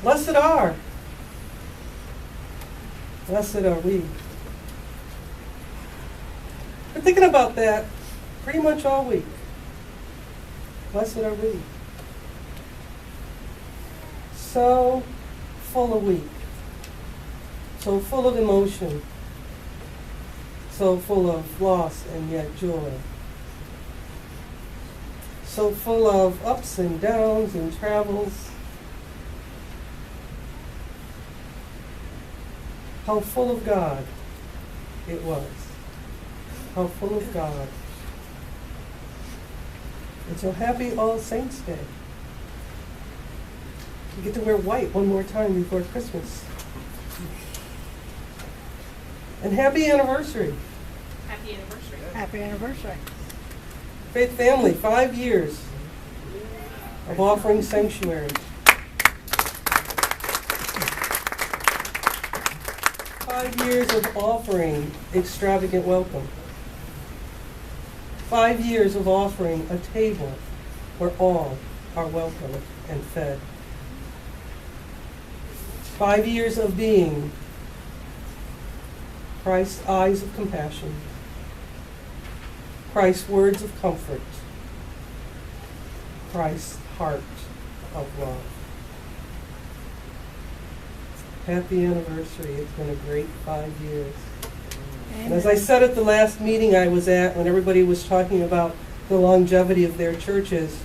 Blessed are. Blessed are we. We're thinking about that pretty much all week. Blessed are we. So full of week. So full of emotion. So full of loss and yet joy. So full of ups and downs and travels. How full of God it was. How full of God. And so happy All Saints Day. You get to wear white one more time before Christmas. And happy anniversary. Happy anniversary. Happy anniversary. Faith family, 5 years of offering sanctuary. 5 years of offering extravagant welcome. 5 years of offering a table where all are welcome and fed. 5 years of being Christ's eyes of compassion, Christ's words of comfort, Christ's heart of love. Happy anniversary. It's been a great 5 years. And as I said at the last meeting I was at, when everybody was talking about the longevity of their churches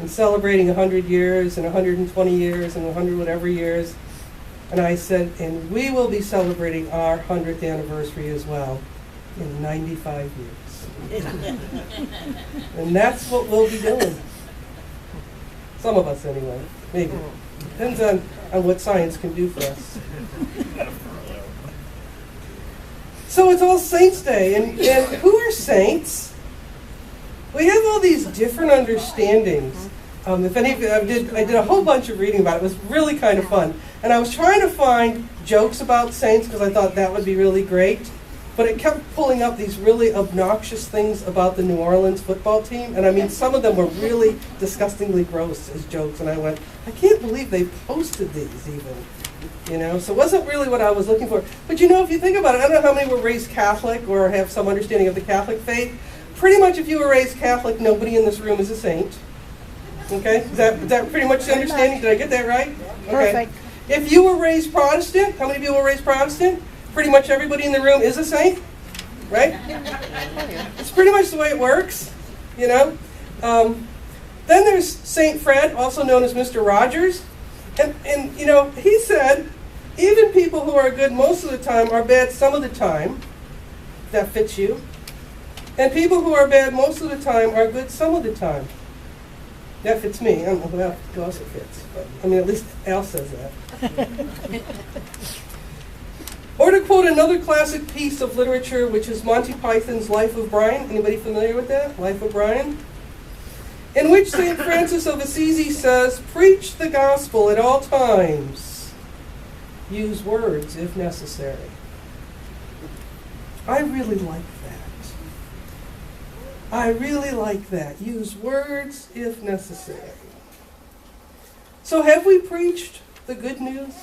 and celebrating 100 years and 120 years and 100 whatever years, and I said, and we will be celebrating our 100th anniversary as well in 95 years. And that's what we'll be doing. Some of us anyway, maybe. Depends on what science can do for us. So it's All Saints Day, and who are saints? We have all these different understandings. If any of you, I did a whole bunch of reading about it. It was really kind of fun. And I was trying to find jokes about saints because I thought that would be really great. But it kept pulling up these really obnoxious things about the New Orleans football team. And I mean, some of them were really disgustingly gross as jokes. And I went, I can't believe they posted these even. You know, so it wasn't really what I was looking for. But you know, if you think about it, I don't know how many were raised Catholic or have some understanding of the Catholic faith. Pretty much if you were raised Catholic, nobody in this room is a saint. Okay? Is that pretty much the understanding? Did I get that right? Okay. Perfect. If you were raised Protestant, how many people were raised Protestant? Pretty much everybody in the room is a saint, right? It's pretty much the way it works, you know. Then there's Saint Fred, also known as Mr. Rogers. And you know, he said, even people who are good most of the time are bad some of the time. That fits you. And people who are bad most of the time are good some of the time. That fits me. I don't know who else it fits. But, I mean, at least Al says that. Or to quote another classic piece of literature, which is Monty Python's Life of Brian. Anybody familiar with that? Life of Brian? In which St. Francis of Assisi says, preach the gospel at all times. Use words if necessary. I really like that. I really like that. Use words if necessary. So have we preached the good news?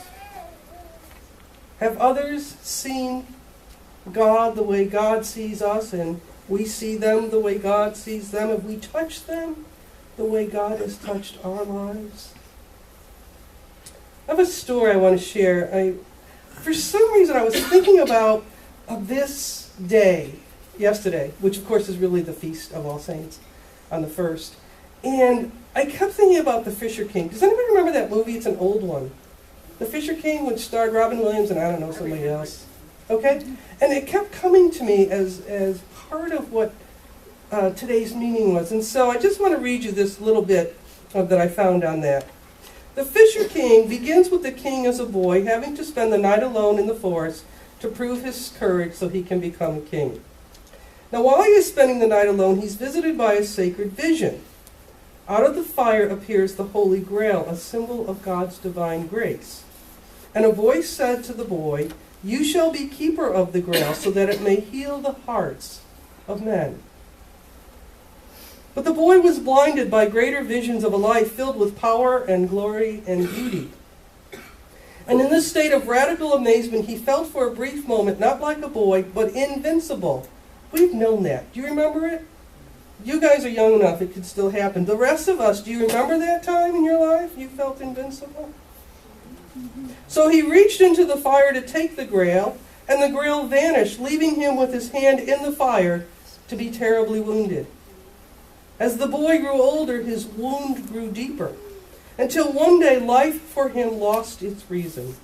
Have others seen God the way God sees us and we see them the way God sees them? Have we touched them the way God has touched our lives? I have a story I want to share. For some reason I was thinking about this day, yesterday, which of course is really the Feast of All Saints on the 1st. And I kept thinking about The Fisher King. Does anybody remember that movie? It's an old one. The Fisher King, which starred Robin Williams and I don't know, somebody else. Okay? And it kept coming to me as part of what today's meaning was. And so I just want to read you this little bit that I found on that. The Fisher King begins with the king as a boy having to spend the night alone in the forest to prove his courage so he can become a king. Now while he is spending the night alone, he's visited by a sacred vision. Out of the fire appears the Holy Grail, a symbol of God's divine grace. And a voice said to the boy, you shall be keeper of the Grail so that it may heal the hearts of men. But the boy was blinded by greater visions of a life filled with power and glory and beauty. And in this state of radical amazement, he felt for a brief moment, not like a boy, but invincible. We've known that. Do you remember it? You guys are young enough, it could still happen. The rest of us, do you remember that time in your life you felt invincible? So he reached into the fire to take the grail, and the grail vanished, leaving him with his hand in the fire to be terribly wounded. As the boy grew older, his wound grew deeper, until one day life for him lost its reason.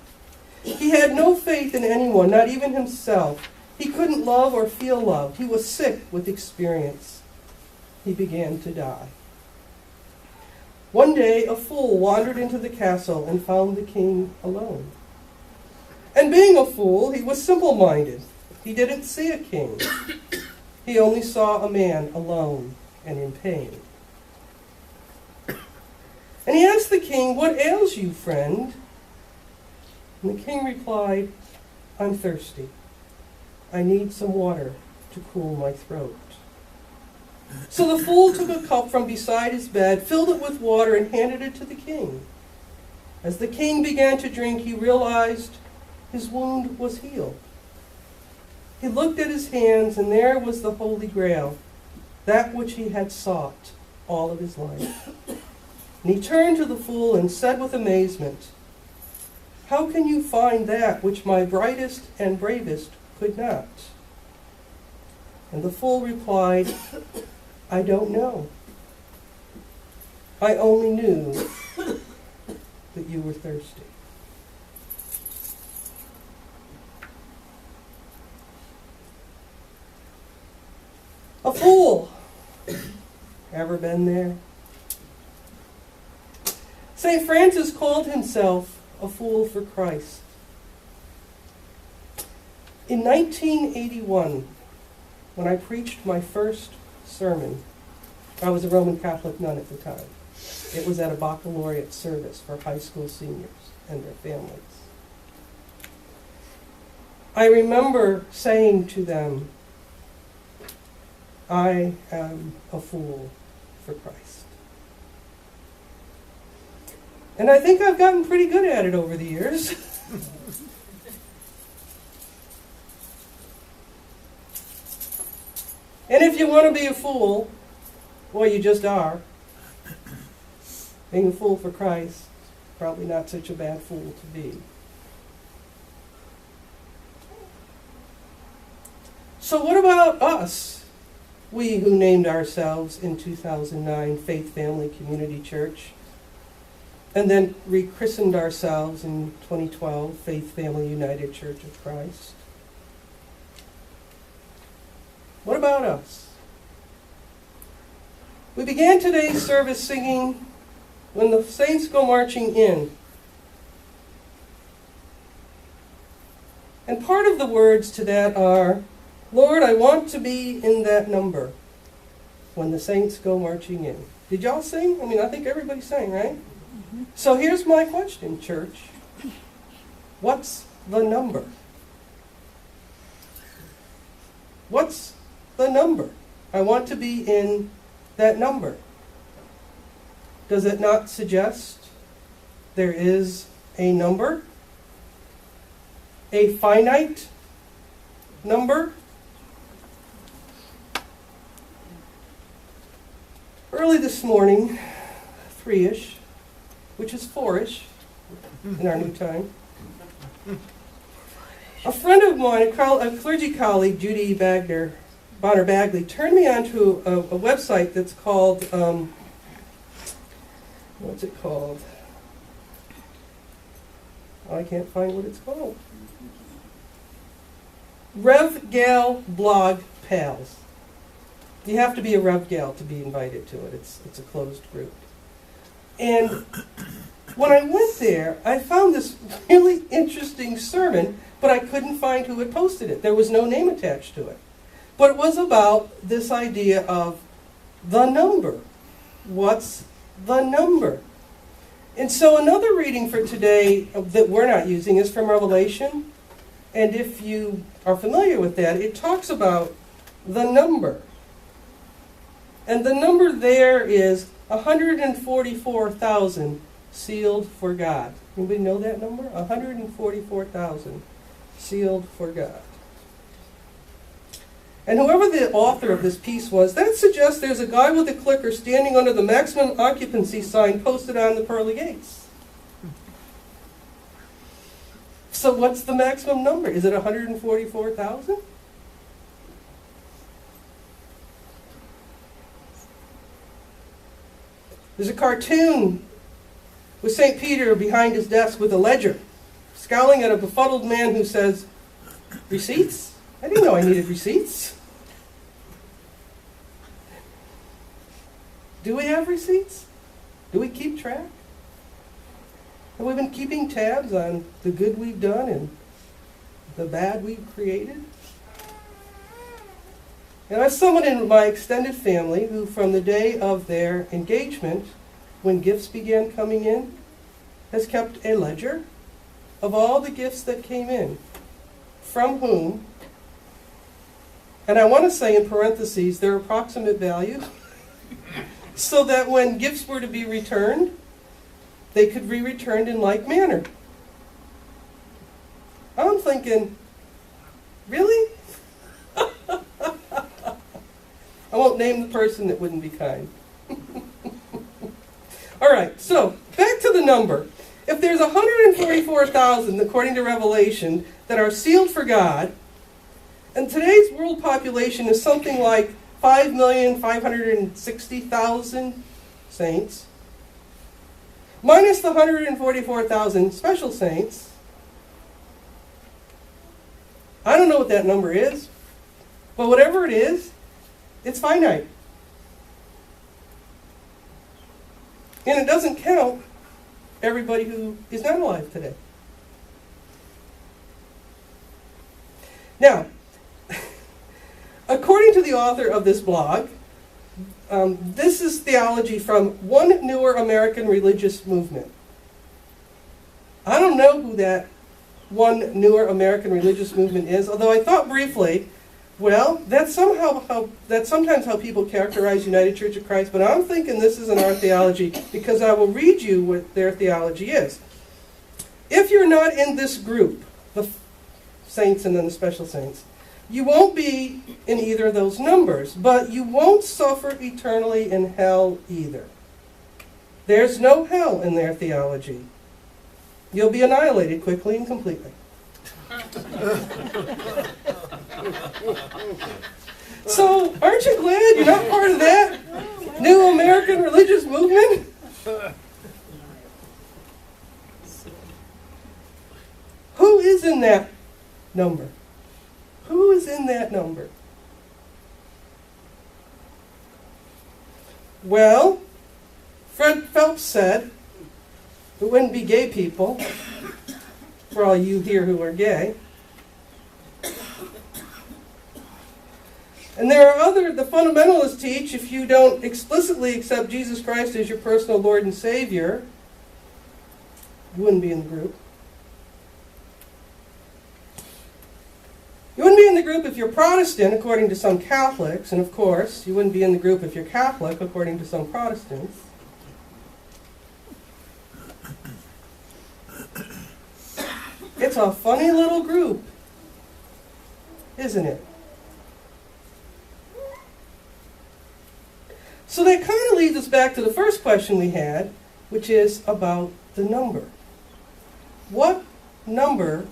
He had no faith in anyone, not even himself. He couldn't love or feel loved. He was sick with experience. He began to die. One day, a fool wandered into the castle and found the king alone. And being a fool, he was simple-minded. He didn't see a king. He only saw a man alone and in pain. And he asked the king, "What ails you, friend?" And the king replied, "I'm thirsty. I need some water to cool my throat." So the fool took a cup from beside his bed, filled it with water, and handed it to the king. As the king began to drink, he realized his wound was healed. He looked at his hands, and there was the Holy Grail, that which he had sought all of his life. And he turned to the fool and said with amazement, "How can you find that which my brightest and bravest could not?" And the fool replied, "I don't know. I only knew that you were thirsty." A fool. Ever been there? St. Francis called himself a fool for Christ. In 1981, when I preached my first sermon, I was a Roman Catholic nun at the time. It was at a baccalaureate service for high school seniors and their families. I remember saying to them, "I am a fool for Christ." And I think I've gotten pretty good at it over the years. And if you want to be a fool, well, you just are. Being a fool for Christ, probably not such a bad fool to be. So what about us? We who named ourselves in 2009 Faith Family Community Church, and then rechristened ourselves in 2012 Faith Family United Church of Christ. What about us? We began today's service singing "When the Saints Go Marching In." And part of the words to that are, "Lord, I want to be in that number when the saints go marching in." Did y'all sing? I mean, I think everybody sang, right? Mm-hmm. So here's my question, church. What's the number? What's the number? I want to be in that number. Does it not suggest there is a number? A finite number? Early this morning, 3-ish, which is 4-ish in our new time, a friend of mine, a clergy colleague, Judy Bonner Bagley, turned me onto a website that's called, what's it called? Oh, I can't find what it's called. Rev Gal Blog Pals. You have to be a Rev Gal to be invited to it. It's a closed group. And when I went there, I found this really interesting sermon, but I couldn't find who had posted it. There was no name attached to it. But it was about this idea of the number. What's the number? And so another reading for today that we're not using is from Revelation. And if you are familiar with that, it talks about the number. And the number there is 144,690. sealed for God. Anybody know that number? 144,000 sealed for God. And whoever the author of this piece was, that suggests there's a guy with a clicker standing under the maximum occupancy sign posted on the pearly gates. So what's the maximum number? Is it 144,000? There's a cartoon with St. Peter behind his desk with a ledger, scowling at a befuddled man who says, "Receipts? I didn't know I needed receipts." Do we have receipts? Do we keep track? Have we been keeping tabs on the good we've done and the bad we've created? And as someone in my extended family who, from the day of their engagement, when gifts began coming in, has kept a ledger of all the gifts that came in, from whom, and I want to say in parentheses, their approximate value, so that when gifts were to be returned, they could be returned in like manner. I'm thinking, really? I won't name the person that wouldn't be kind. All right, so back to the number. If there's 144,000, according to Revelation, that are sealed for God, and today's world population is something like 5,560,000 saints, minus the 144,000 special saints, I don't know what that number is, but whatever it is, it's finite. And it doesn't count everybody who is not alive today. Now, according to the author of this blog, this is theology from One Newer American Religious Movement. I don't know who that One Newer American Religious Movement is, although I thought briefly, well, that's sometimes how people characterize United Church of Christ, but I'm thinking this isn't our theology because I will read you what their theology is. If you're not in this group, the saints and then the special saints, you won't be in either of those numbers, but you won't suffer eternally in hell either. There's no hell in their theology. You'll be annihilated quickly and completely. So, aren't you glad you're not part of that new American religious movement? Who is in that number? Who is in that number? Well, Fred Phelps said it wouldn't be gay people, for all you here who are gay. And there are the fundamentalists teach if you don't explicitly accept Jesus Christ as your personal Lord and Savior, you wouldn't be in the group. You wouldn't be in the group if you're Protestant, according to some Catholics, and of course, you wouldn't be in the group if you're Catholic, according to some Protestants. It's a funny little group, isn't it? So that kind of leads us back to the first question we had, which is about the number. What number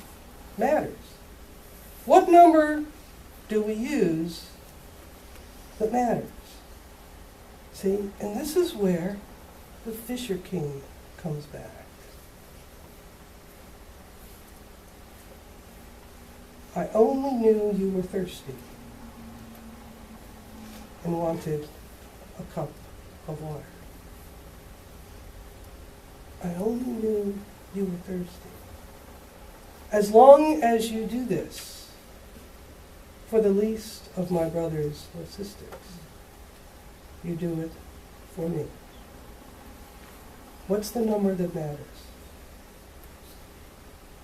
matters? What number do we use that matters? See, and this is where the Fisher King comes back. I only knew you were thirsty and wanted a cup of water. I only knew you were thirsty. As long as you do this for the least of my brothers or sisters, you do it for me. What's the number that matters?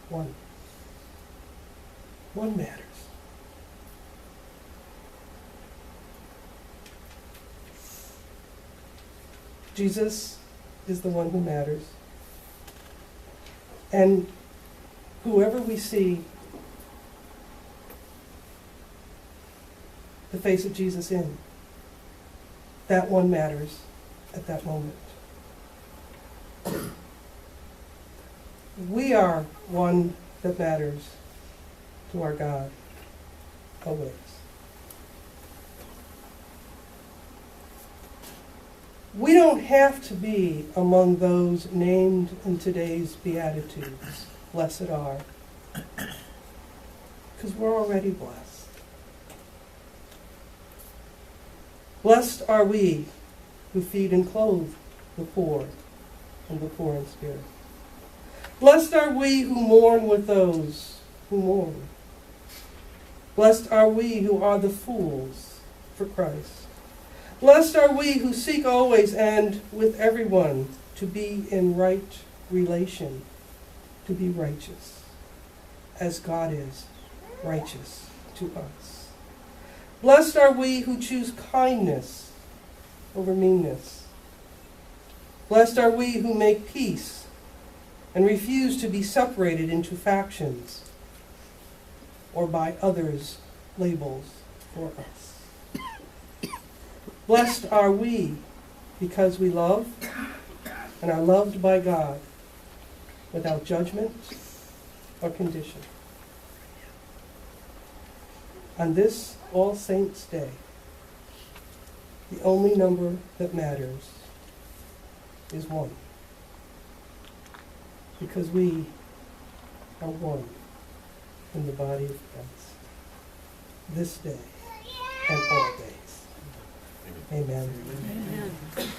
1. 1 matters. Jesus is the one who matters. And whoever we see the face of Jesus in, that one matters at that moment. We are one that matters to our God always. We don't have to be among those named in today's Beatitudes, blessed are, because we're already blessed. Blessed are we who feed and clothe the poor and the poor in spirit. Blessed are we who mourn with those who mourn. Blessed are we who are the fools for Christ. Blessed are we who seek always and with everyone to be in right relation, to be righteous, as God is righteous to us. Blessed are we who choose kindness over meanness. Blessed are we who make peace and refuse to be separated into factions or by others' labels for us. Blessed are we because we love and are loved by God without judgment or condition. On this All Saints' Day, the only number that matters is one, because we are one in the body of Christ, this day and all days. Amen. Amen.